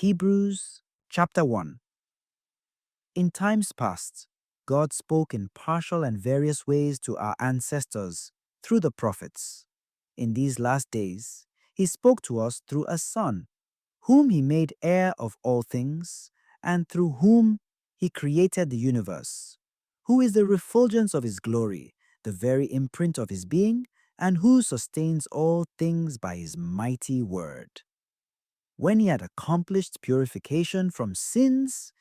Hebrews chapter 1. In times past, God spoke in partial and various ways to our ancestors through the prophets. In these last days, He spoke to us through a Son, whom He made heir of all things, and through whom He created the universe, who is the refulgence of His glory, the very imprint of His being, and who sustains all things by His mighty word. When He had accomplished purification from sins,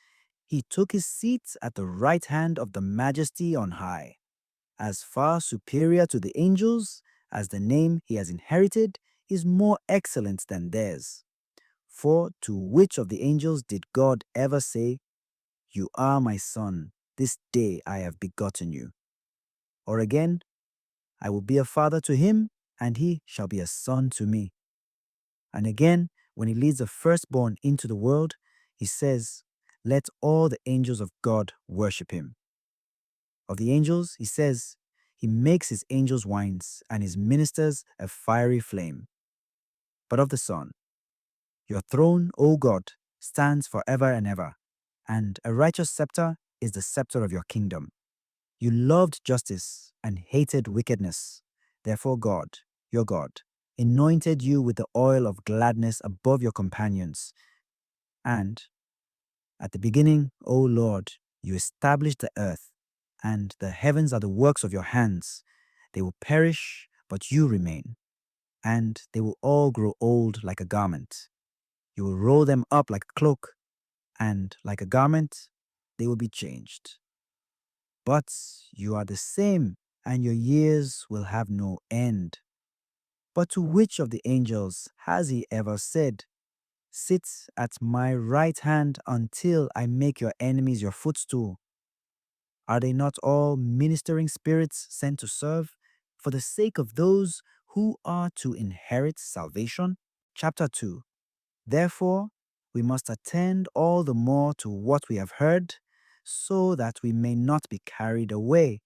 He took His seat at the right hand of the Majesty on high. As far superior to the angels as the name He has inherited is more excellent than theirs. For to which of the angels did God ever say, "You are my Son, this day I have begotten you"? Or again, "I will be a father to him, and he shall be a son to me"? And again, when He leads the firstborn into the world, He says, "Let all the angels of God worship Him." Of the angels, He says, "He makes His angels winds and His ministers a fiery flame." But of the Son, "Your throne, O God, stands forever and ever, and a righteous scepter is the scepter of your kingdom. You loved justice and hated wickedness. Therefore God, your God, anointed you with the oil of gladness above your companions. And at the beginning, O Lord, you established the earth, and the heavens are the works of your hands. They will perish, but you remain, and they will all grow old like a garment. You will roll them up like a cloak, and like a garment, they will be changed. But you are the same, and your years will have no end." But to which of the angels has He ever said, "Sit at my right hand until I make your enemies your footstool"? Are they not all ministering spirits sent to serve for the sake of those who are to inherit salvation? Chapter 2. Therefore, we must attend all the more to what we have heard, so that we may not be carried away.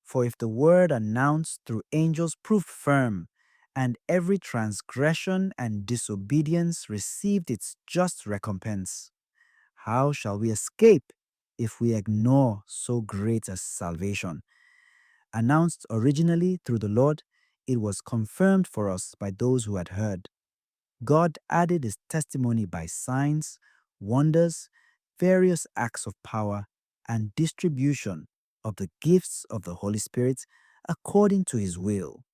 For if the word announced through angels proved firm, and every transgression and disobedience received its just recompense, how shall we escape if we ignore so great a salvation? Announced originally through the Lord, it was confirmed for us by those who had heard. God added His testimony by signs, wonders, various acts of power, and distribution of the gifts of the Holy Spirit according to His will.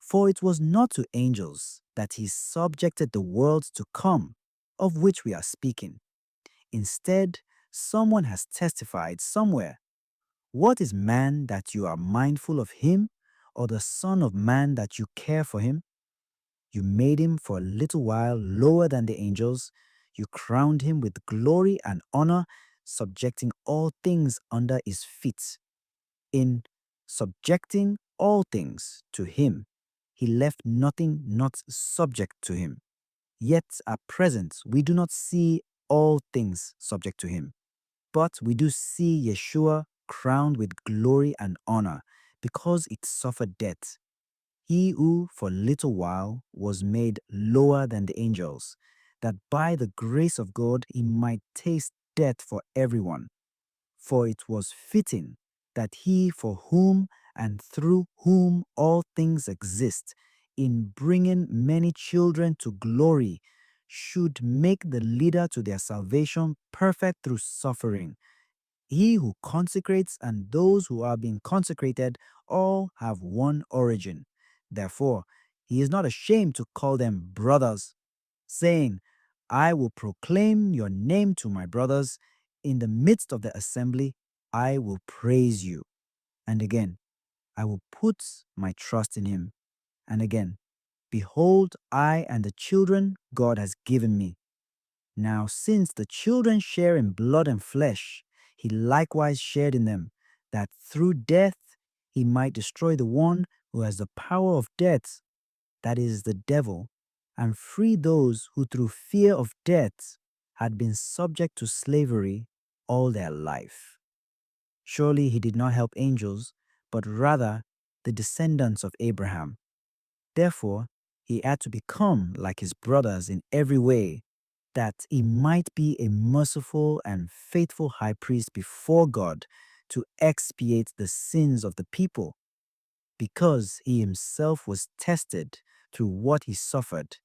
For it was not to angels that He subjected the world to come, of which we are speaking. Instead, someone has testified somewhere, "What is man that you are mindful of him, or the Son of Man that you care for him? You made him for a little while lower than the angels. You crowned him with glory and honor, subjecting all things under His feet." In subjecting all things to Him, He left nothing not subject to Him. Yet at present we do not see all things subject to Him, but we do see Yeshua crowned with glory and honor, because it suffered death. He who for a little while was made lower than the angels, that by the grace of God He might taste death for everyone. For it was fitting that He for whom and through whom all things exist, in bringing many children to glory, should make the leader to their salvation perfect through suffering. He who consecrates and those who are being consecrated all have one origin. Therefore, He is not ashamed to call them brothers, saying, "I will proclaim your name to my brothers. In the midst of the assembly, I will praise you." And again, "I will put my trust in Him." And again, "Behold, I and the children God has given me." Now, since the children share in blood and flesh, He likewise shared in them, that through death He might destroy the one who has the power of death, that is, the devil, and free those who through fear of death had been subject to slavery all their life. Surely He did not help angels, but rather the descendants of Abraham. Therefore, He had to become like His brothers in every way, that he might be a merciful and faithful high priest before God to expiate the sins of the people. Because he himself was tested through what he suffered,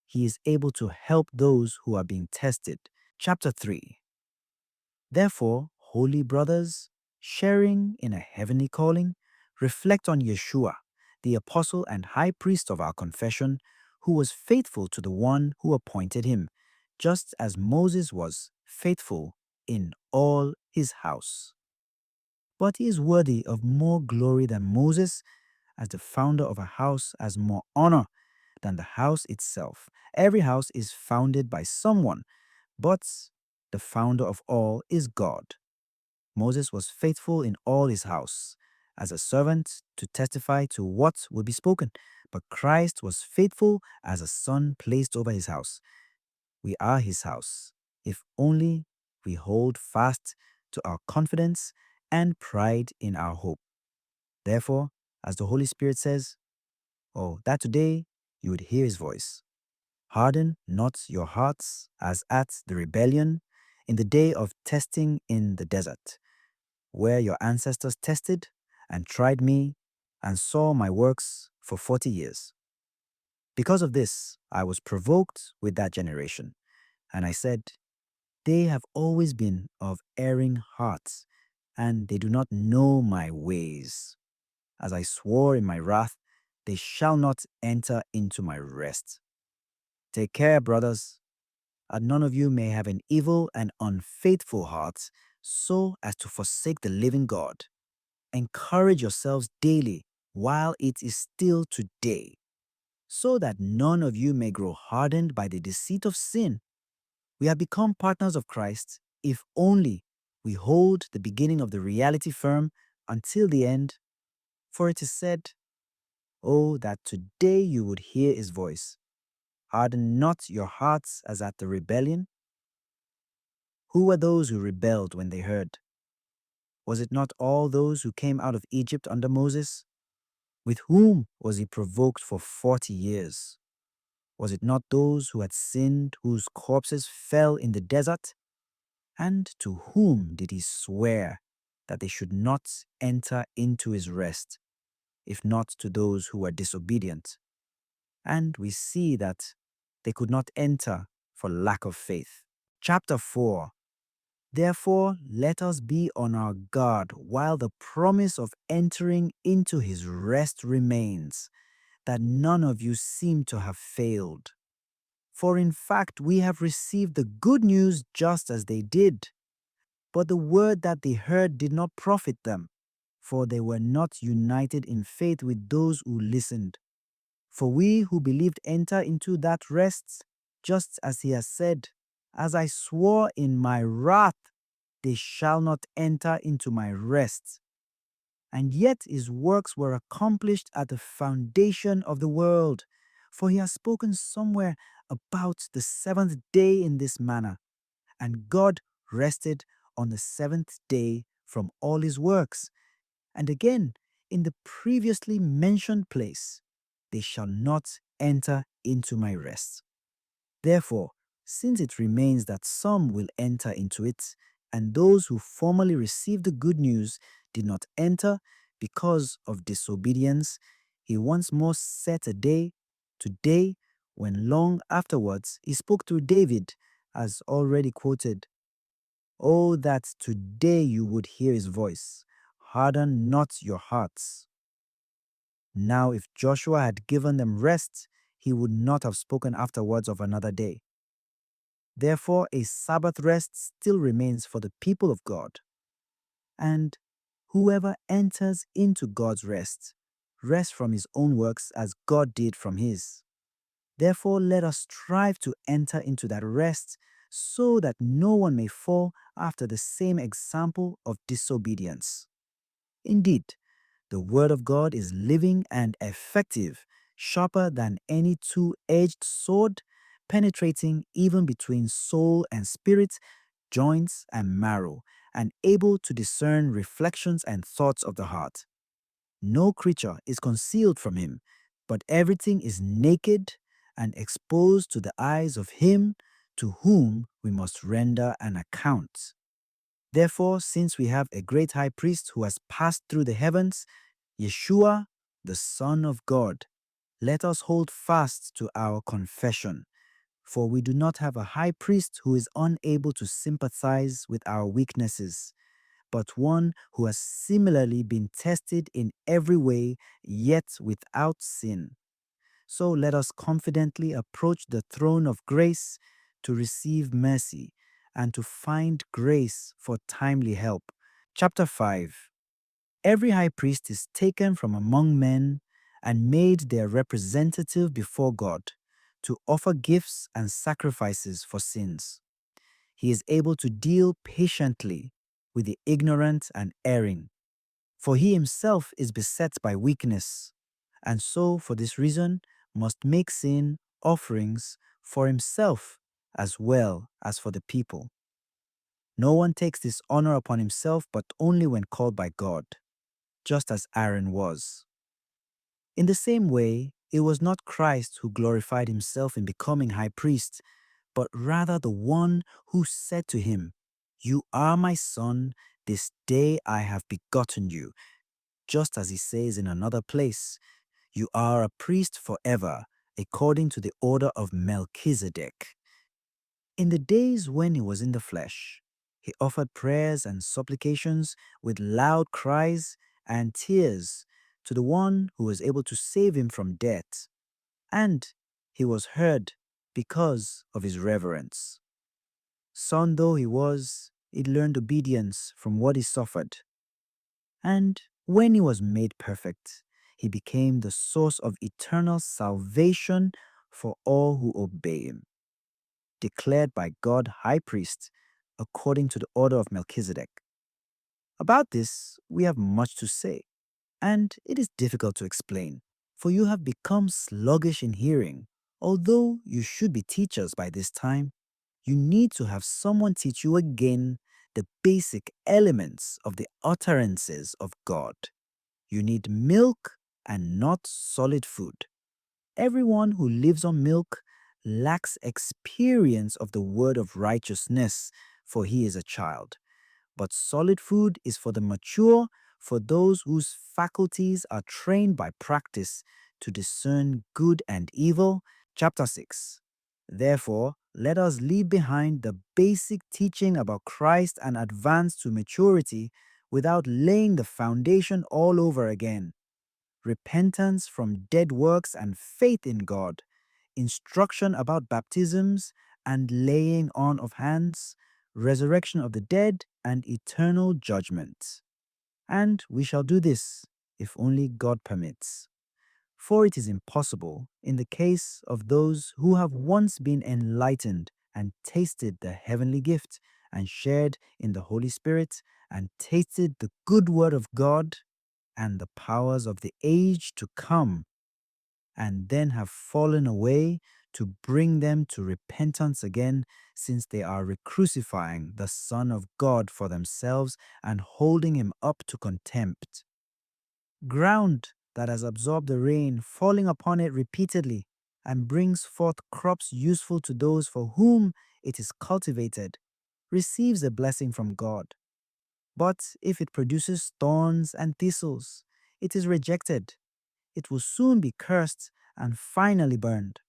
he is able to help those who are being tested. Chapter 3. Therefore, holy brothers, sharing in a heavenly calling, reflect on Yeshua, the apostle and high priest of our confession, who was faithful to the one who appointed him, just as Moses was faithful in all his house. But he is worthy of more glory than Moses, as the founder of a house has more honor than the house itself. Every house is founded by someone, but the founder of all is God. Moses was faithful in all his house, as a servant to testify to what would be spoken, but Christ was faithful as a son placed over his house. We are his house, if only we hold fast to our confidence and pride in our hope. Therefore, as the Holy Spirit says, oh, that today you would hear his voice. Harden not your hearts as at the rebellion in the day of testing in the desert, where your ancestors tested and tried me and saw my works for 40 years. Because of this, I was provoked with that generation, and I said, they have always been of erring hearts, and they do not know my ways. As I swore in my wrath, they shall not enter into my rest. Take care, brothers, that none of you may have an evil and unfaithful heart, so as to forsake the living God. Encourage yourselves daily while it is still today, so that none of you may grow hardened by the deceit of sin. We have become partners of Christ if only we hold the beginning of the reality firm until the end. For it is said, oh, that today you would hear his voice. Harden not your hearts as at the rebellion. Who were those who rebelled when they heard? Was it not all those who came out of Egypt under Moses? With whom was he provoked for 40 years? Was it not those who had sinned whose corpses fell in the desert? And to whom did he swear that they should not enter into his rest, if not to those who were disobedient? And we see that they could not enter for lack of faith. Chapter 4. Therefore, let us be on our guard while the promise of entering into his rest remains, that none of you seem to have failed. For in fact, we have received the good news just as they did. But the word that they heard did not profit them, for they were not united in faith with those who listened. For we who believed enter into that rest, just as he has said, as I swore in my wrath, they shall not enter into my rest. And yet his works were accomplished at the foundation of the world. For he has spoken somewhere about the seventh day in this manner. And God rested on the seventh day from all his works. And again, in the previously mentioned place, they shall not enter into my rest. Therefore, since it remains that some will enter into it, and those who formerly received the good news did not enter because of disobedience, he once more set a day, today, when long afterwards he spoke through David, as already quoted. Oh, that today you would hear his voice. Harden not your hearts. Now, if Joshua had given them rest, he would not have spoken afterwards of another day. Therefore, a Sabbath rest still remains for the people of God. And whoever enters into God's rest, rests from his own works as God did from his. Therefore, let us strive to enter into that rest, so that no one may fall after the same example of disobedience. Indeed, the word of God is living and effective, sharper than any two-edged sword, penetrating even between soul and spirit, joints and marrow, and able to discern reflections and thoughts of the heart. No creature is concealed from him, but everything is naked and exposed to the eyes of him to whom we must render an account. Therefore, since we have a great high priest who has passed through the heavens, Yeshua, the Son of God, let us hold fast to our confession. For we do not have a high priest who is unable to sympathize with our weaknesses, but one who has similarly been tested in every way, yet without sin. So let us confidently approach the throne of grace to receive mercy and to find grace for timely help. Chapter 5. Every high priest is taken from among men and made their representative before God to offer gifts and sacrifices for sins. He is able to deal patiently with the ignorant and erring, for he himself is beset by weakness, and so for this reason must make sin offerings for himself as well as for the people. No one takes this honor upon himself but only when called by God, just as Aaron was. In the same way, it was not Christ who glorified himself in becoming high priest, but rather the one who said to him, "You are my son, this day I have begotten you." Just as he says in another place, "You are a priest forever, according to the order of Melchizedek." In the days when he was in the flesh, he offered prayers and supplications with loud cries and tears to the one who was able to save him from death, and he was heard because of his reverence. Son though he was, he learned obedience from what he suffered. And when he was made perfect, he became the source of eternal salvation for all who obey him, declared by God High Priest according to the order of Melchizedek. About this, we have much to say, and it is difficult to explain, for you have become sluggish in hearing. Although you should be teachers by this time, you need to have someone teach you again the basic elements of the utterances of God. You need milk and not solid food. Everyone who lives on milk lacks experience of the word of righteousness, for he is a child. But solid food is for the mature, for those whose faculties are trained by practice to discern good and evil. Chapter 6. Therefore, let us leave behind the basic teaching about Christ and advance to maturity without laying the foundation all over again. Repentance from dead works and faith in God, instruction about baptisms and laying on of hands, resurrection of the dead, and eternal judgment. And we shall do this, if only God permits. For it is impossible, in the case of those who have once been enlightened and tasted the heavenly gift, and shared in the Holy Spirit, and tasted the good word of God, and the powers of the age to come, and then have fallen away, to bring them to repentance again, since they are recrucifying the Son of God for themselves and holding him up to contempt. Ground that has absorbed the rain falling upon it repeatedly and brings forth crops useful to those for whom it is cultivated, receives a blessing from God. But if it produces thorns and thistles, it is rejected. It will soon be cursed and finally burned.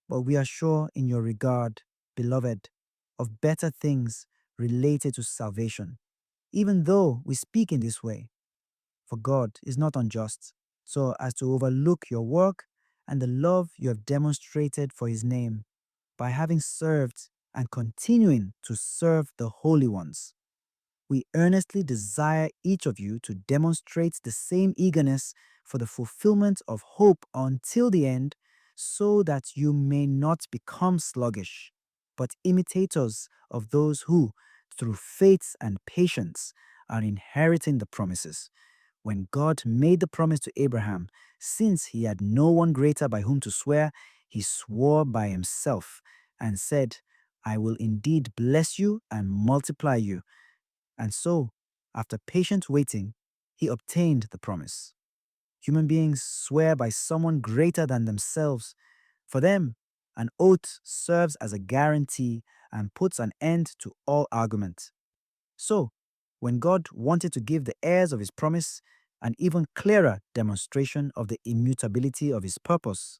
But we are sure in your regard, beloved, of better things related to salvation, even though we speak in this way. For God is not unjust, so as to overlook your work and the love you have demonstrated for his name, by having served and continuing to serve the holy ones. We earnestly desire each of you to demonstrate the same eagerness for the fulfillment of hope until the end, so that you may not become sluggish, but imitators of those who, through faith and patience, are inheriting the promises. When God made the promise to Abraham, since he had no one greater by whom to swear, he swore by himself and said, "I will indeed bless you and multiply you." And so, after patient waiting, he obtained the promise. Human beings swear by someone greater than themselves. For them, An oath serves as a guarantee and puts an end to all argument. So, when God wanted to give the heirs of his promise an even clearer demonstration of the immutability of his purpose,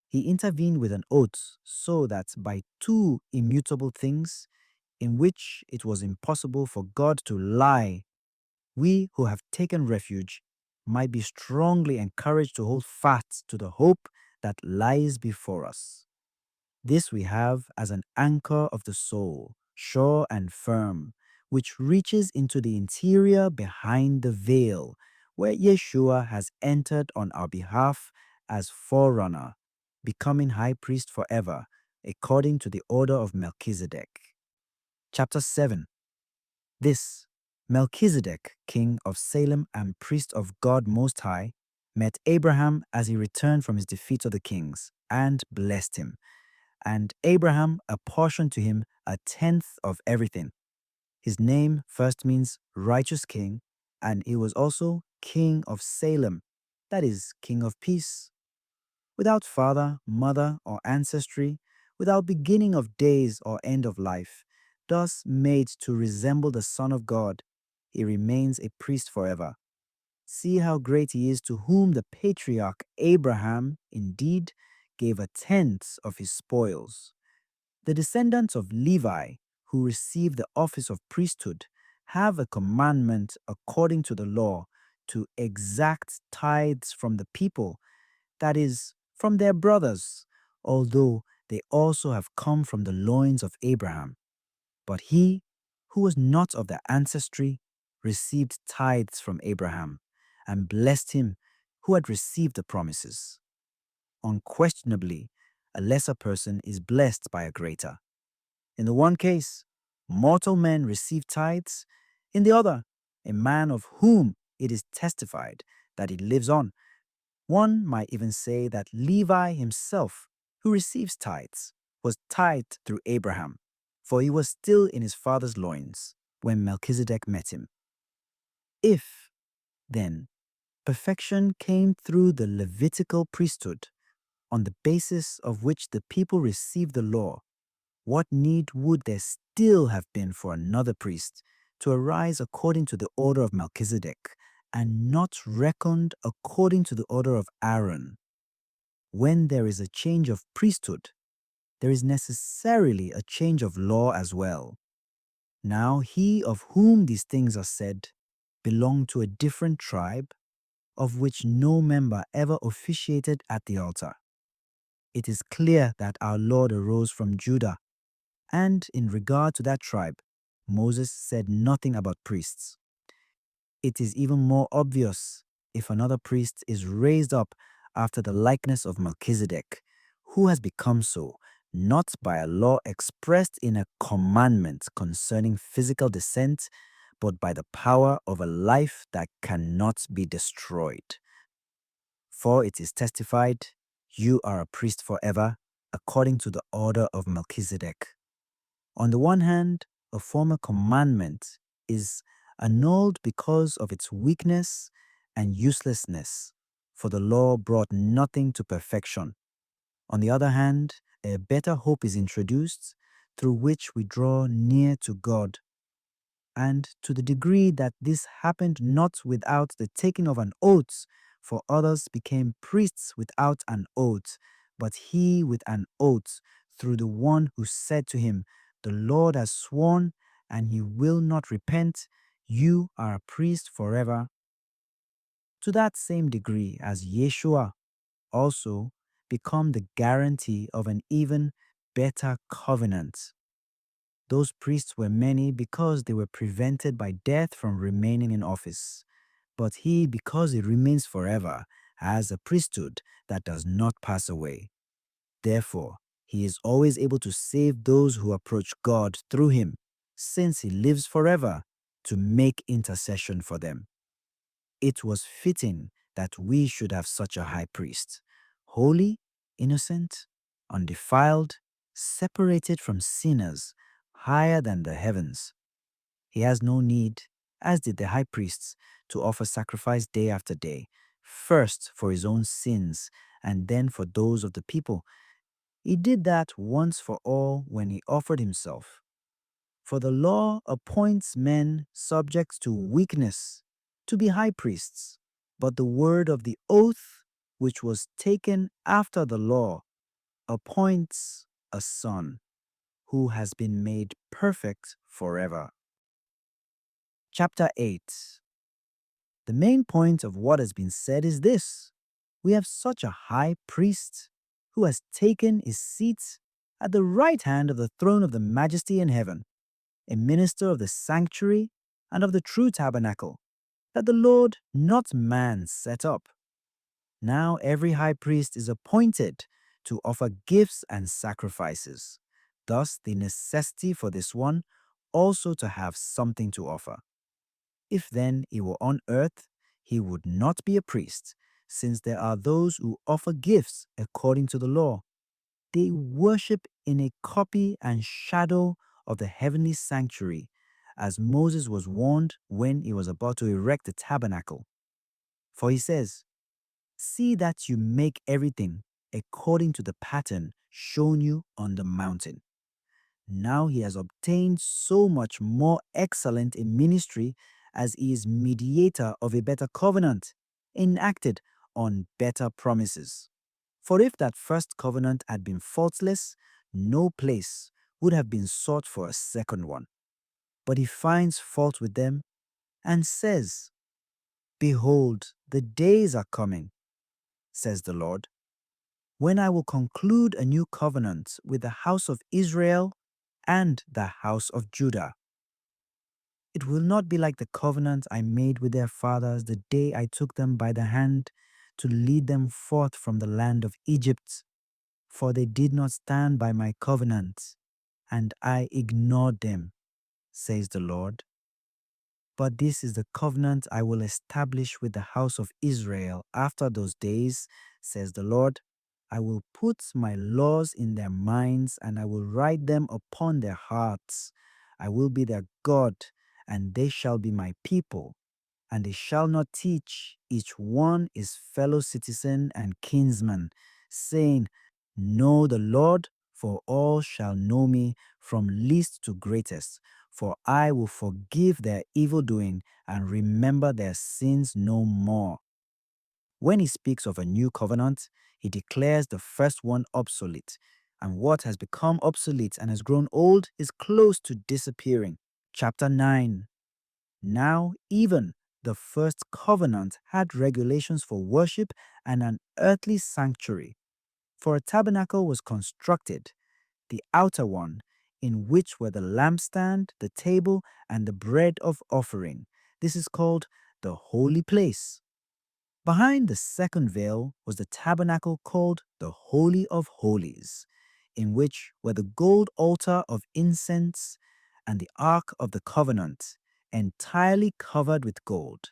he intervened with an oath so that by two immutable things, in which it was impossible for God to lie, we who have taken refuge might be strongly encouraged to hold fast to the hope that lies before us. This we have as an anchor of the soul, sure and firm, which reaches into the interior behind the veil, where Yeshua has entered on our behalf as forerunner, becoming high priest forever, according to the order of Melchizedek. Chapter 7. This Melchizedek, king of Salem and priest of God Most High, met Abraham as he returned from his defeat of the kings, and blessed him. And Abraham apportioned to him a tenth of everything. His name first means righteous king, and he was also king of Salem, that is, king of peace. Without father, mother, or ancestry, without beginning of days or end of life, thus made to resemble the Son of God, he remains a priest forever. See how great he is, to whom the patriarch Abraham indeed gave a tenth of his spoils. The descendants of Levi, who receive the office of priesthood, have a commandment according to the law to exact tithes from the people, that is, from their brothers, although they also have come from the loins of Abraham. But he, who was not of their ancestry, received tithes from Abraham, and blessed him who had received the promises. Unquestionably, a lesser person is blessed by a greater. In the one case, mortal men receive tithes; in the other, a man of whom it is testified that he lives on. One might even say that Levi himself, who receives tithes, was tithed through Abraham, for he was still in his father's loins when Melchizedek met him. If, then, perfection came through the Levitical priesthood, on the basis of which the people received the law, what need would there still have been for another priest to arise according to the order of Melchizedek, and not reckoned according to the order of Aaron? When there is a change of priesthood, there is necessarily a change of law as well. Now he of whom these things are said belonged to a different tribe, of which no member ever officiated at the altar. It is clear that our Lord arose from Judah, and in regard to that tribe, Moses said nothing about priests. It is even more obvious if another priest is raised up after the likeness of Melchizedek, who has become so, not by a law expressed in a commandment concerning physical descent, but by the power of a life that cannot be destroyed. For it is testified, "You are a priest forever, according to the order of Melchizedek." On the one hand, a former commandment is annulled because of its weakness and uselessness, for the law brought nothing to perfection. On the other hand, a better hope is introduced, through which we draw near to God. And to the degree that this happened not without the taking of an oath, for others became priests without an oath, but he with an oath, through the one who said to him, "The Lord has sworn, and he will not repent, you are a priest forever." To that same degree as Yeshua also become the guarantee of an even better covenant. Those priests were many because they were prevented by death from remaining in office. But he, because he remains forever, has a priesthood that does not pass away. Therefore, he is always able to save those who approach God through him, since he lives forever to make intercession for them. It was fitting that we should have such a high priest, holy, innocent, undefiled, separated from sinners, higher than the heavens. He has no need, as did the high priests, to offer sacrifice day after day, first for his own sins and then for those of the people. He did that once for all when he offered himself. For the law appoints men subject to weakness to be high priests, but the word of the oath, which was taken after the law, appoints a son who has been made perfect forever. Chapter 8. The main point of what has been said is this: we have such a high priest who has taken his seat at the right hand of the throne of the majesty in heaven, a minister of the sanctuary and of the true tabernacle, that the Lord, not man, set up. Now every high priest is appointed to offer gifts and sacrifices. Thus the necessity for this one also to have something to offer. If then he were on earth, he would not be a priest, since there are those who offer gifts according to the law. They worship in a copy and shadow of the heavenly sanctuary, as Moses was warned when he was about to erect the tabernacle. For he says, "See that you make everything according to the pattern shown you on the mountain." Now he has obtained so much more excellent a ministry, as he is mediator of a better covenant, enacted on better promises. For if that first covenant had been faultless, no place would have been sought for a second one. But he finds fault with them and says, "Behold, the days are coming, says the Lord, when I will conclude a new covenant with the house of Israel and the house of Judah. It will not be like the covenant I made with their fathers the day I took them by the hand to lead them forth from the land of Egypt, for they did not stand by my covenant, and I ignored them, says the Lord. But this is the covenant I will establish with the house of Israel after those days, says the Lord. I will put my laws in their minds, and I will write them upon their hearts. I will be their God, and they shall be my people. And they shall not teach each one his fellow citizen and kinsman, saying, Know the Lord, for all shall know me, from least to greatest. For I will forgive their evil doing and remember their sins no more. When he speaks of a new covenant, he declares the first one obsolete, and what has become obsolete and has grown old is close to disappearing. Chapter 9. Now, even the first covenant had regulations for worship and an earthly sanctuary. For a tabernacle was constructed, the outer one, in which were the lampstand, the table, and the bread of offering. This is called the holy place. Behind the second veil was the tabernacle called the Holy of Holies, in which were the gold altar of incense and the Ark of the Covenant, entirely covered with gold.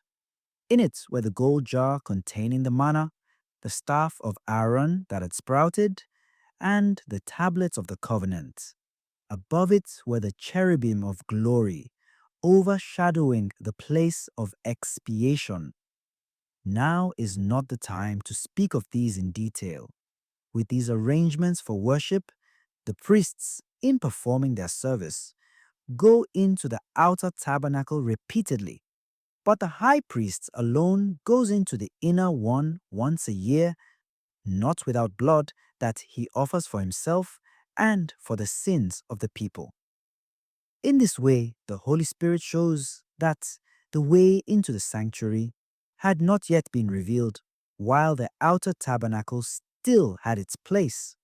In it were the gold jar containing the manna, the staff of Aaron that had sprouted, and the tablets of the covenant. Above it were the cherubim of glory, overshadowing the place of expiation. Now is not the time to speak of these in detail. With these arrangements for worship, the priests, in performing their service, go into the outer tabernacle repeatedly, but the high priest alone goes into the inner one once a year, not without blood that he offers for himself and for the sins of the people. In this way, the Holy Spirit shows that the way into the sanctuary had not yet been revealed, while the outer tabernacle still had its place.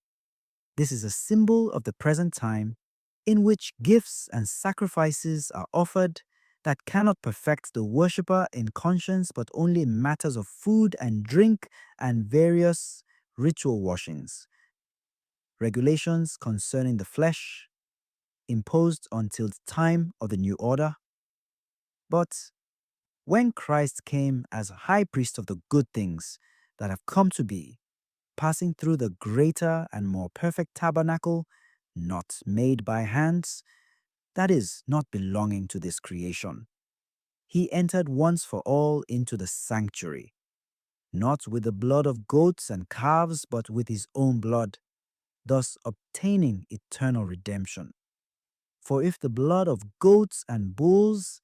This is a symbol of the present time, in which gifts and sacrifices are offered that cannot perfect the worshipper in conscience, but only in matters of food and drink and various ritual washings. Regulations concerning the flesh, imposed until the time of the new order. But when Christ came as high priest of the good things that have come to be, passing through the greater and more perfect tabernacle, not made by hands, that is, not belonging to this creation, he entered once for all into the sanctuary, not with the blood of goats and calves, but with his own blood, thus obtaining eternal redemption. For if the blood of goats and bulls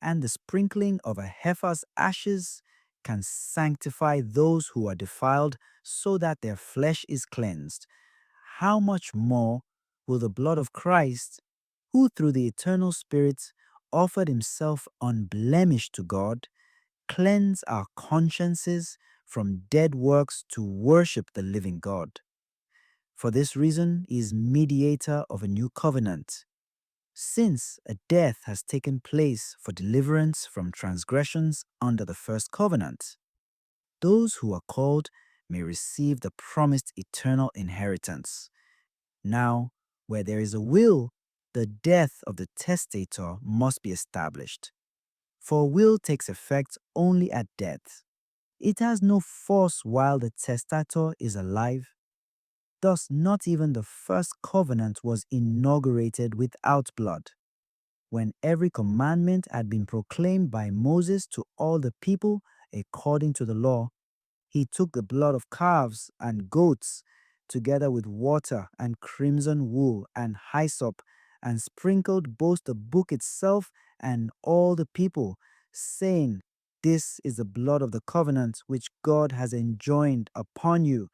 and the sprinkling of a heifer's ashes can sanctify those who are defiled so that their flesh is cleansed, how much more will the blood of Christ, who through the eternal Spirit offered himself unblemished to God, cleanse our consciences from dead works to worship the living God? For this reason, he is mediator of a new covenant, since a death has taken place for deliverance from transgressions under the first covenant. Those who are called may receive the promised eternal inheritance. Now, where there is a will, the death of the testator must be established. For a will takes effect only at death. It has no force while the testator is alive. Thus, not even the first covenant was inaugurated without blood. When every commandment had been proclaimed by Moses to all the people according to the law, he took the blood of calves and goats, together with water and crimson wool and hyssop, and sprinkled both the book itself and all the people, saying, "This is the blood of the covenant which God has enjoined upon you."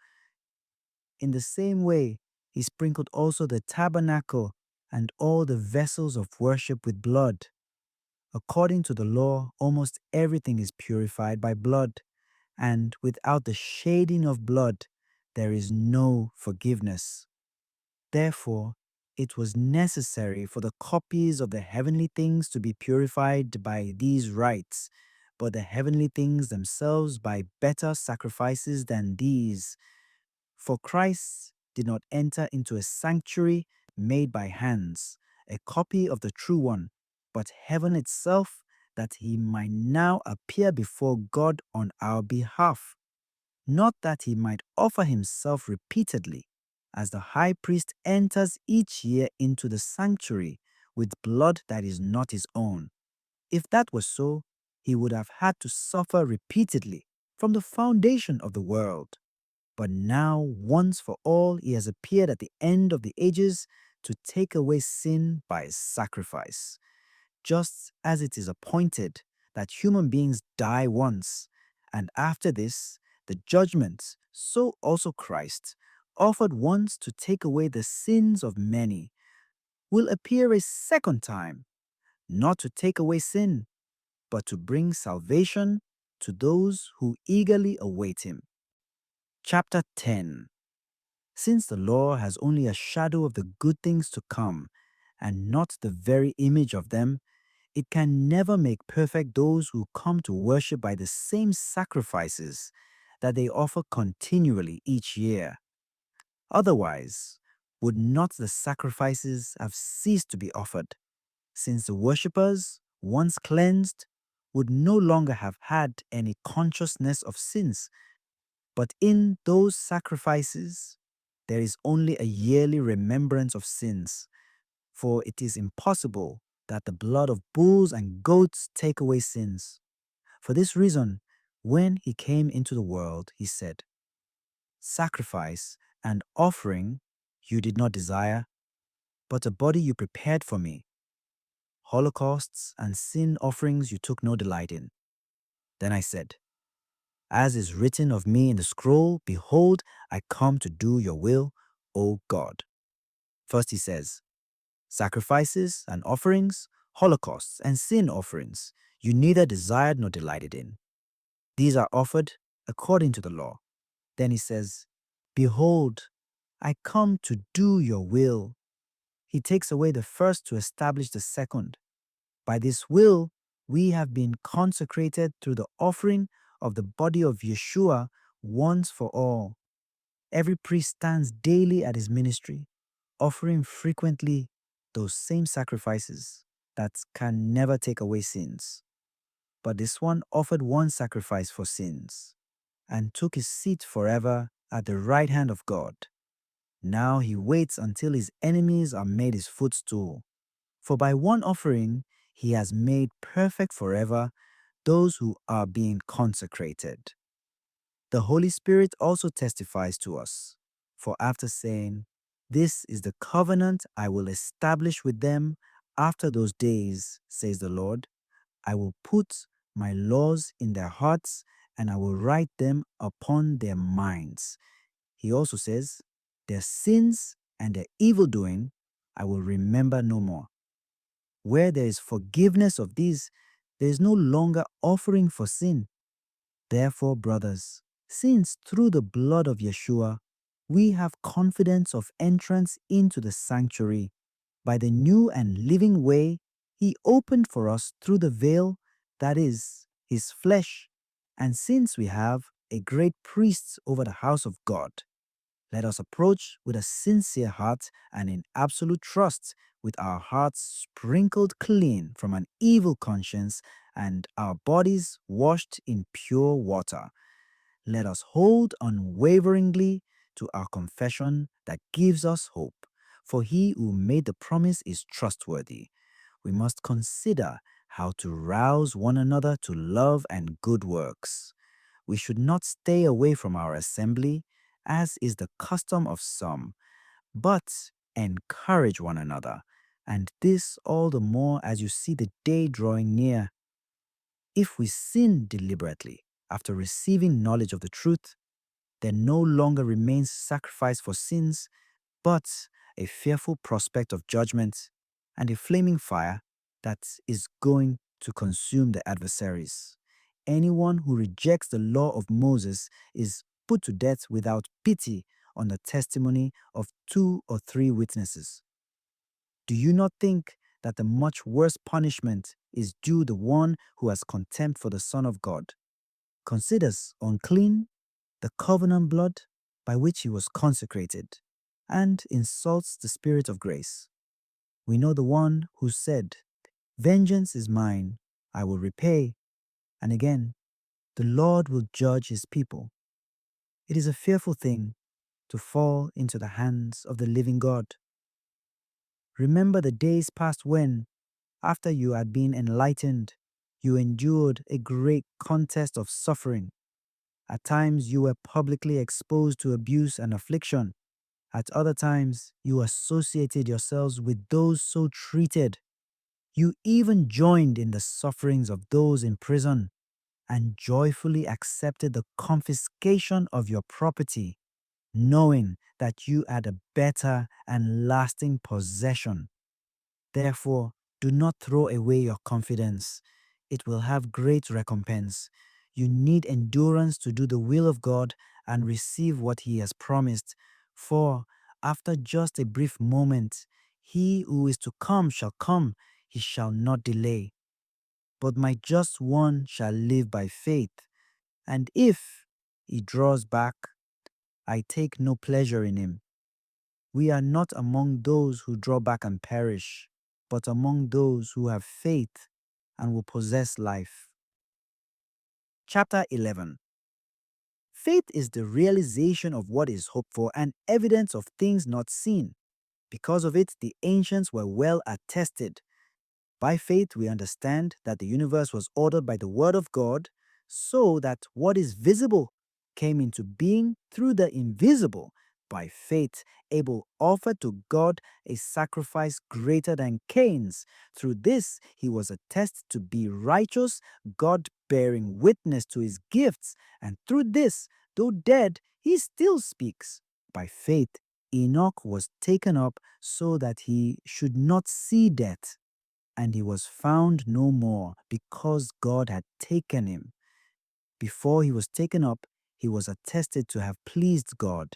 In the same way, he sprinkled also the tabernacle and all the vessels of worship with blood. According to the law, almost everything is purified by blood, and without the shedding of blood, there is no forgiveness. Therefore, it was necessary for the copies of the heavenly things to be purified by these rites, but the heavenly things themselves by better sacrifices than these. For Christ did not enter into a sanctuary made by hands, a copy of the true one, but heaven itself, that he might now appear before God on our behalf. Not that he might offer himself repeatedly, as the high priest enters each year into the sanctuary with blood that is not his own. If that was so, he would have had to suffer repeatedly from the foundation of the world. But now, once for all, he has appeared at the end of the ages to take away sin by his sacrifice. Just as it is appointed that human beings die once, and after this, the judgment, so also Christ, offered once to take away the sins of many, will appear a second time, not to take away sin, but to bring salvation to those who eagerly await him. Chapter 10. Since the law has only a shadow of the good things to come, and not the very image of them, it can never make perfect those who come to worship by the same sacrifices that they offer continually each year. Otherwise, would not the sacrifices have ceased to be offered, since the worshippers, once cleansed, would no longer have had any consciousness of sins? But in those sacrifices, there is only a yearly remembrance of sins, for it is impossible that the blood of bulls and goats take away sins. For this reason, when he came into the world, he said, "Sacrifice and offering you did not desire, but a body you prepared for me. Holocausts and sin offerings you took no delight in." Then I said, "As is written of me in the scroll, behold, I come to do your will, O God." First he says, "Sacrifices and offerings, holocausts and sin offerings, you neither desired nor delighted in. These are offered according to the law." Then he says, "Behold, I come to do your will." He takes away the first to establish the second. By this will, we have been consecrated through the offering of the body of Yeshua once for all. Every priest stands daily at his ministry, offering frequently those same sacrifices that can never take away sins. But this one offered one sacrifice for sins, and took his seat forever at the right hand of God. Now he waits until his enemies are made his footstool. For by one offering he has made perfect forever those who are being consecrated. The Holy Spirit also testifies to us, for after saying, This is the covenant I will establish with them after those days, says the Lord. I will put my laws in their hearts and I will write them upon their minds. He also says, their sins and their evil doing I will remember no more. Where there is forgiveness of these, there is no longer offering for sin. Therefore, brothers, since through the blood of Yeshua we have confidence of entrance into the sanctuary by the new and living way he opened for us through the veil, that is, his flesh. And since we have a great priest over the house of God, let us approach with a sincere heart and in absolute trust, with our hearts sprinkled clean from an evil conscience and our bodies washed in pure water. Let us hold unwaveringly to our confession that gives us hope, for he who made the promise is trustworthy. We must consider how to rouse one another to love and good works. We should not stay away from our assembly, as is the custom of some, but encourage one another, and this all the more as you see the day drawing near. If we sin deliberately after receiving knowledge of the truth, there no longer remains sacrifice for sins, but a fearful prospect of judgment and a flaming fire that is going to consume the adversaries. Anyone who rejects the law of Moses is put to death without pity on the testimony of 2 or 3 witnesses. Do you not think that the much worse punishment is due the one who has contempt for the Son of God, considers unclean the covenant blood by which he was consecrated, and insults the Spirit of grace? We know the one who said, "Vengeance is mine, I will repay," and again, "The Lord will judge his people." It is a fearful thing to fall into the hands of the living God. Remember the days past when, after you had been enlightened, you endured a great contest of suffering. At times you were publicly exposed to abuse and affliction. At other times you associated yourselves with those so treated. You even joined in the sufferings of those in prison and joyfully accepted the confiscation of your property, knowing that you had a better and lasting possession. Therefore, do not throw away your confidence. It will have great recompense. You need endurance to do the will of God and receive what He has promised. For, after just a brief moment, He who is to come shall come, He shall not delay. But my just one shall live by faith. And if he draws back, I take no pleasure in him. We are not among those who draw back and perish, but among those who have faith and will possess life. Chapter 11. Faith is the realization of what is hoped for and evidence of things not seen. Because of it, the ancients were well attested. By faith, we understand that the universe was ordered by the Word of God, so that what is visible came into being through the invisible. By faith, Abel offered to God a sacrifice greater than Cain's. Through this, he was attested to be righteous, God bearing witness to his gifts. And through this, though dead, he still speaks. By faith, Enoch was taken up so that he should not see death. And he was found no more, because God had taken him. Before he was taken up, he was attested to have pleased God.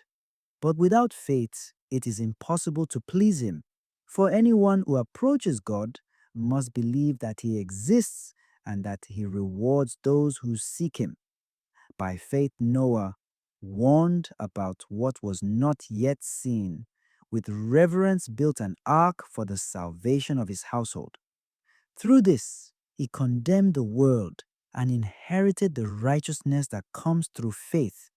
But without faith, it is impossible to please him. For anyone who approaches God must believe that he exists and that he rewards those who seek him. By faith, Noah, warned about what was not yet seen, with reverence built an ark for the salvation of his household. Through this, he condemned the world and inherited the righteousness that comes through faith.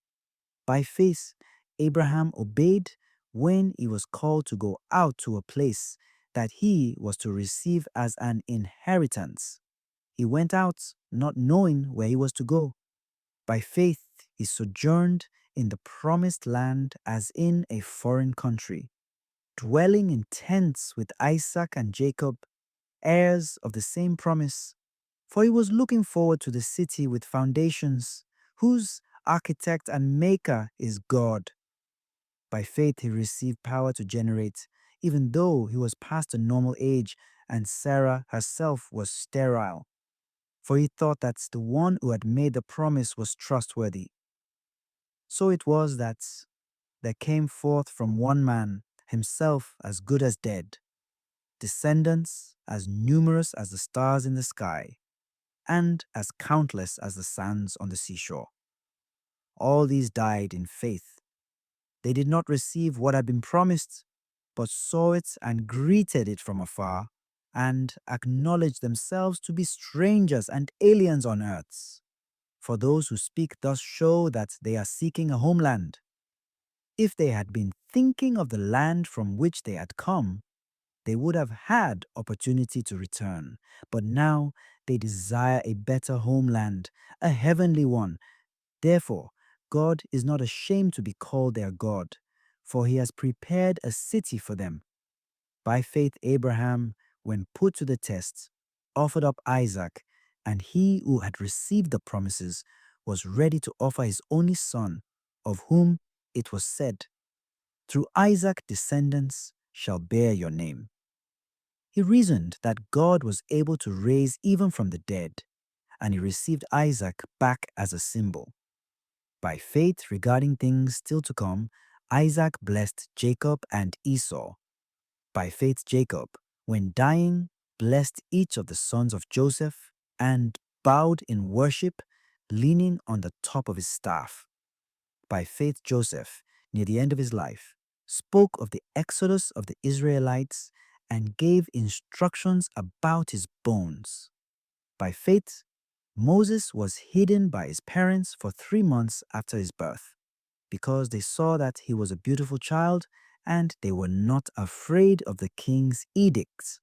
By faith, Abraham obeyed when he was called to go out to a place that he was to receive as an inheritance. He went out not knowing where he was to go. By faith, he sojourned in the promised land as in a foreign country, dwelling in tents with Isaac and Jacob, heirs of the same promise. For he was looking forward to the city with foundations, whose architect and maker is God. By faith, he received power to generate, even though he was past the normal age and Sarah herself was sterile. For he thought that the one who had made the promise was trustworthy. So it was that there came forth from one man, himself as good as dead, descendants as numerous as the stars in the sky, and as countless as the sands on the seashore. All these died in faith. They did not receive what had been promised, but saw it and greeted it from afar, and acknowledged themselves to be strangers and aliens on earth. For those who speak thus show that they are seeking a homeland. If they had been thinking of the land from which they had come, they would have had opportunity to return. But now they desire a better homeland, a heavenly one. Therefore, God is not ashamed to be called their God, for he has prepared a city for them. By faith, Abraham, when put to the test, offered up Isaac, and he who had received the promises was ready to offer his only son, of whom it was said, "Through Isaac descendants shall bear your name." He reasoned that God was able to raise even from the dead, and he received Isaac back as a symbol. By faith regarding things still to come, Isaac blessed Jacob and Esau. By faith, Jacob, when dying, blessed each of the sons of Joseph and bowed in worship, leaning on the top of his staff. By faith, Joseph, near the end of his life, spoke of the exodus of the Israelites and gave instructions about his bones. By faith, Moses was hidden by his parents for 3 months after his birth, because they saw that he was a beautiful child and they were not afraid of the king's edicts.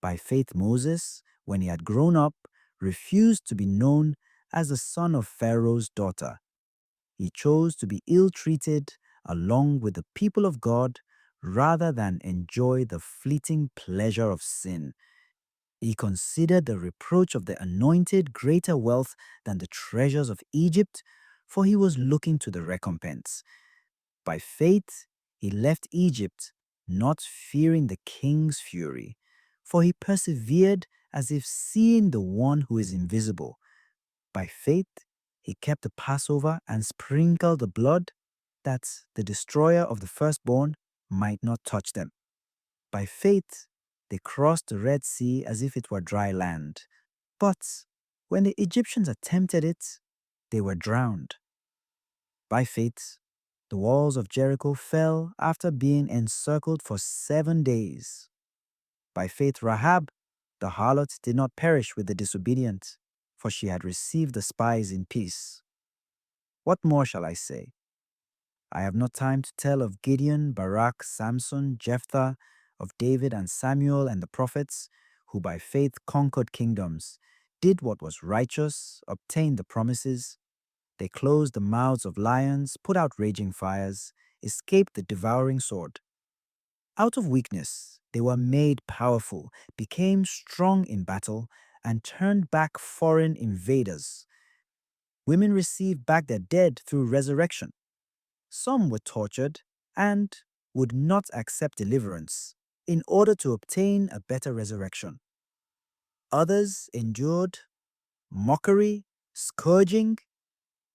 By faith, Moses, when he had grown up, refused to be known as the son of Pharaoh's daughter. He chose to be ill-treated along with the people of God rather than enjoy the fleeting pleasure of sin. He considered the reproach of the anointed greater wealth than the treasures of Egypt, for he was looking to the recompense. By faith, he left Egypt, not fearing the king's fury, for he persevered as if seeing the one who is invisible. By faith, he kept the Passover and sprinkled the blood, that the destroyer of the firstborn might not touch them. By faith, they crossed the Red Sea as if it were dry land. But when the Egyptians attempted it, they were drowned. By faith, the walls of Jericho fell after being encircled for 7 days. By faith, Rahab, the harlot, did not perish with the disobedient, for she had received the spies in peace. What more shall I say? I have not time to tell of Gideon, Barak, Samson, Jephthah, of David and Samuel and the prophets, who by faith conquered kingdoms, did what was righteous, obtained the promises. They closed the mouths of lions, put out raging fires, escaped the devouring sword. Out of weakness, they were made powerful, became strong in battle, and turned back foreign invaders. Women received back their dead through resurrection. Some were tortured and would not accept deliverance in order to obtain a better resurrection. Others endured mockery, scourging,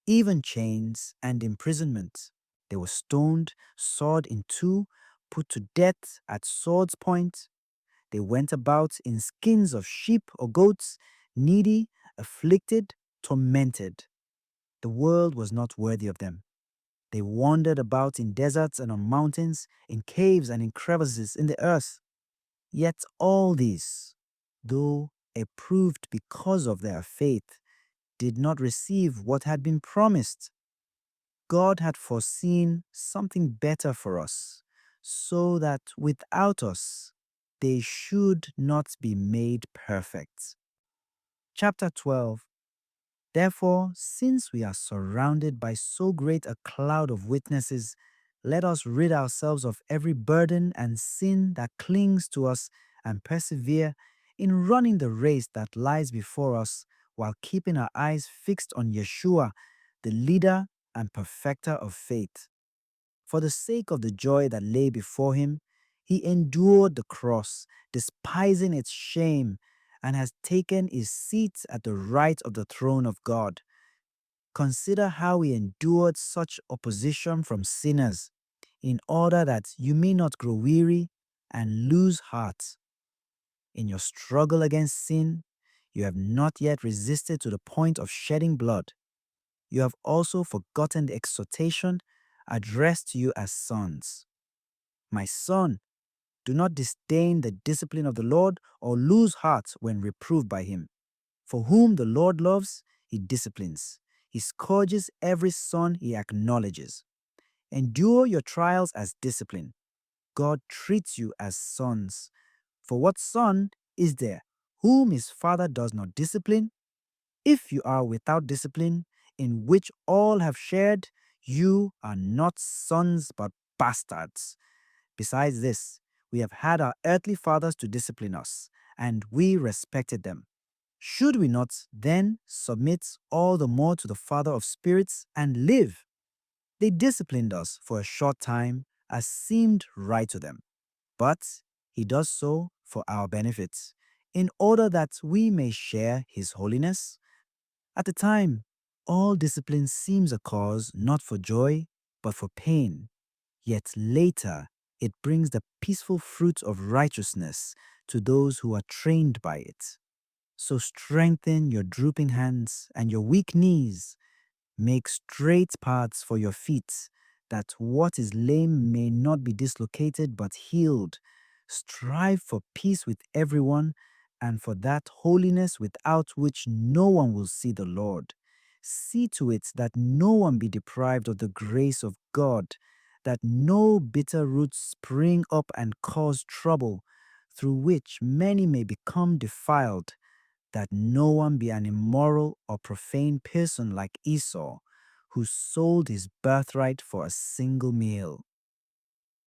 even chains and imprisonment. They were stoned, sawed in two, put to death at sword's point. They went about in skins of sheep or goats, needy, afflicted, tormented. The world was not worthy of them. They wandered about in deserts and on mountains, in caves and in crevices in the earth. Yet all these, though approved because of their faith, did not receive what had been promised. God had foreseen something better for us, so that without us, they should not be made perfect. Chapter 12. Therefore, since we are surrounded by so great a cloud of witnesses, let us rid ourselves of every burden and sin that clings to us and persevere in running the race that lies before us while keeping our eyes fixed on Yeshua, the leader and perfecter of faith. For the sake of the joy that lay before him, he endured the cross, despising its shame, and has taken his seat at the right of the throne of God. Consider how he endured such opposition from sinners, in order that you may not grow weary and lose heart. In your struggle against sin, you have not yet resisted to the point of shedding blood. You have also forgotten the exhortation addressed to you as sons. My son, do not disdain the discipline of the Lord or lose heart when reproved by him. For whom the Lord loves, he disciplines. He scourges every son he acknowledges. Endure your trials as discipline. God treats you as sons. For what son is there whom his father does not discipline? If you are without discipline, in which all have shared, you are not sons but bastards. Besides this, we have had our earthly fathers to discipline us, and we respected them. Should we not then submit all the more to the Father of spirits and live? They disciplined us for a short time as seemed right to them, but he does so for our benefit, in order that we may share his holiness. At the time, all discipline seems a cause not for joy, but for pain. Yet later, it brings the peaceful fruit of righteousness to those who are trained by it. So strengthen your drooping hands and your weak knees. Make straight paths for your feet, that what is lame may not be dislocated but healed. Strive for peace with everyone and for that holiness without which no one will see the Lord. See to it that no one be deprived of the grace of God, that no bitter roots spring up and cause trouble, through which many may become defiled, that no one be an immoral or profane person like Esau, who sold his birthright for a single meal.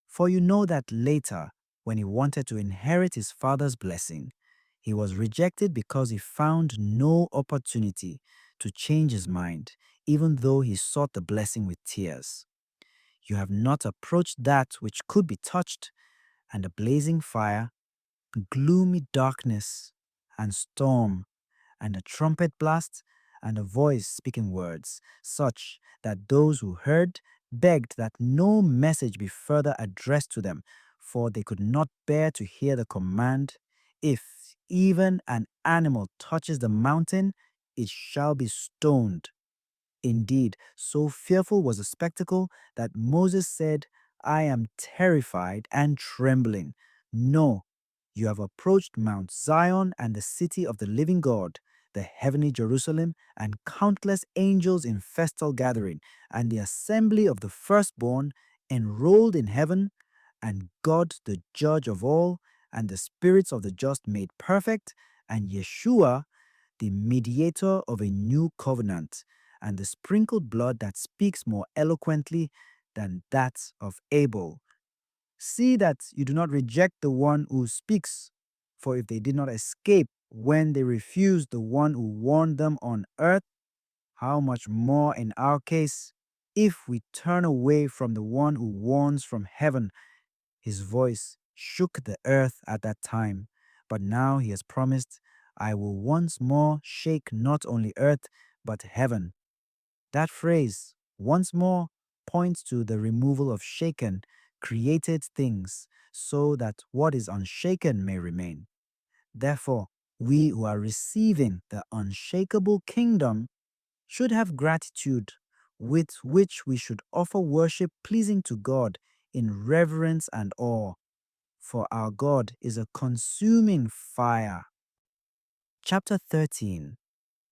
For you know that later, when he wanted to inherit his father's blessing, he was rejected because he found no opportunity to change his mind, even though he sought the blessing with tears. You have not approached that which could be touched, and a blazing fire, gloomy darkness, and storm, and a trumpet blast, and a voice speaking words, such that those who heard begged that no message be further addressed to them, for they could not bear to hear the command, if even an animal touches the mountain, it shall be stoned. Indeed, so fearful was the spectacle that Moses said, I am terrified and trembling. No, you have approached Mount Zion and the city of the living God, the heavenly Jerusalem, and countless angels in festal gathering, and the assembly of the firstborn enrolled in heaven, and God the judge of all, and the spirits of the just made perfect, and Yeshua, the mediator of a new covenant, and the sprinkled blood that speaks more eloquently than that of Abel. See that you do not reject the one who speaks, for if they did not escape when they refused the one who warned them on earth, how much more in our case, if we turn away from the one who warns from heaven? His voice shook the earth at that time, but now he has promised, I will once more shake not only earth, but heaven. That phrase, once more, points to the removal of shaken, created things, so that what is unshaken may remain. Therefore, we who are receiving the unshakable kingdom should have gratitude, with which we should offer worship pleasing to God in reverence and awe, for our God is a consuming fire. Chapter 13.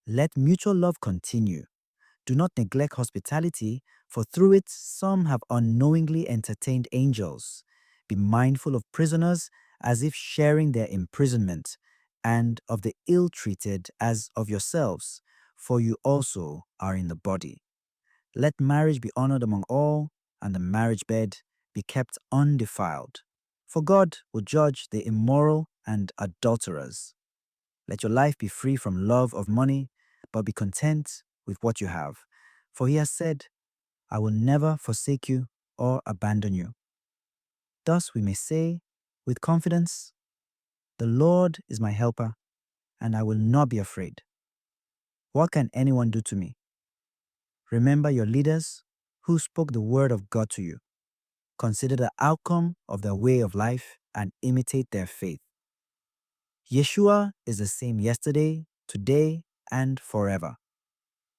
Let mutual love continue. Do not neglect hospitality, for through it some have unknowingly entertained angels. Be mindful of prisoners as if sharing their imprisonment, and of the ill-treated as of yourselves, for you also are in the body. Let marriage be honored among all, and the marriage bed be kept undefiled. For God will judge the immoral and adulterers. Let your life be free from love of money, but be content with what you have. For he has said, I will never forsake you or abandon you. Thus we may say, with confidence, the Lord is my helper, and I will not be afraid. What can anyone do to me? Remember your leaders who spoke the word of God to you. Consider the outcome of their way of life and imitate their faith. Yeshua is the same yesterday, today, and forever.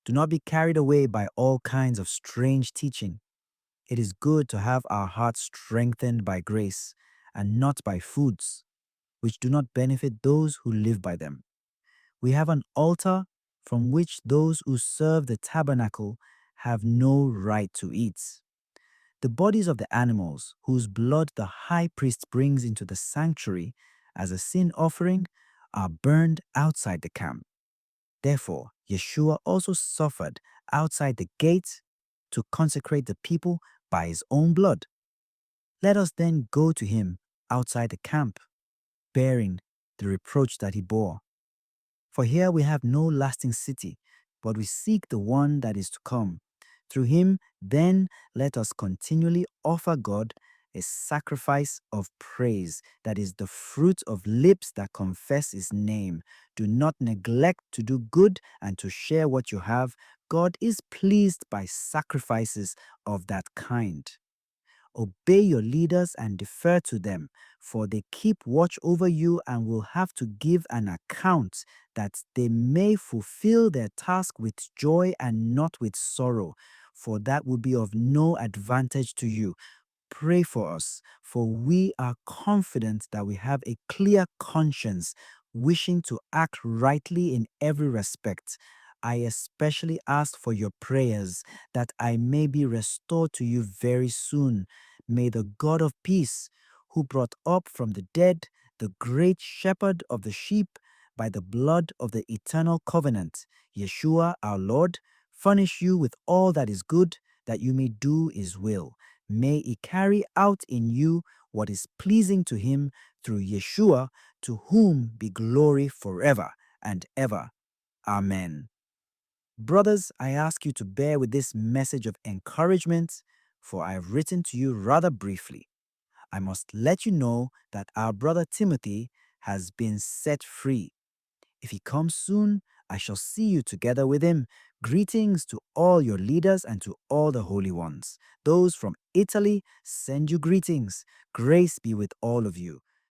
Do not be carried away by all kinds of strange teaching. It is good to have our hearts strengthened by grace and not by foods, which do not benefit those who live by them. We have an altar from which those who serve the tabernacle have no right to eat. The bodies of the animals whose blood the high priest brings into the sanctuary as a sin offering are burned outside the camp. Therefore, Yeshua also suffered outside the gate to consecrate the people by his own blood. Let us then go to him outside the camp, bearing the reproach that he bore. For here we have no lasting city, but we seek the one that is to come. Through him, then, let us continually offer God a sacrifice of praise, that is the fruit of lips that confess his name. Do not neglect to do good and to share what you have. God is pleased by sacrifices of that kind. Obey your leaders and defer to them, for they keep watch over you and will have to give an account, that they may fulfill their task with joy and not with sorrow, for that will be of no advantage to you. Pray for us, for we are confident that we have a clear conscience, wishing to act rightly in every respect. I especially ask for your prayers, that I may be restored to you very soon. May the God of peace, who brought up from the dead the great shepherd of the sheep by the blood of the eternal covenant, Yeshua our Lord, furnish you with all that is good, that you may do his will. May he carry out in you what is pleasing to him through Yeshua, to whom be glory forever and ever. Amen. Brothers, I ask you to bear with this message of encouragement, for I have written to you rather briefly. I must let you know that our brother Timothy has been set free. If he comes soon, I shall see you together with him. Greetings to all your leaders and to all the holy ones. Those from Italy send you greetings. Grace be with all of you.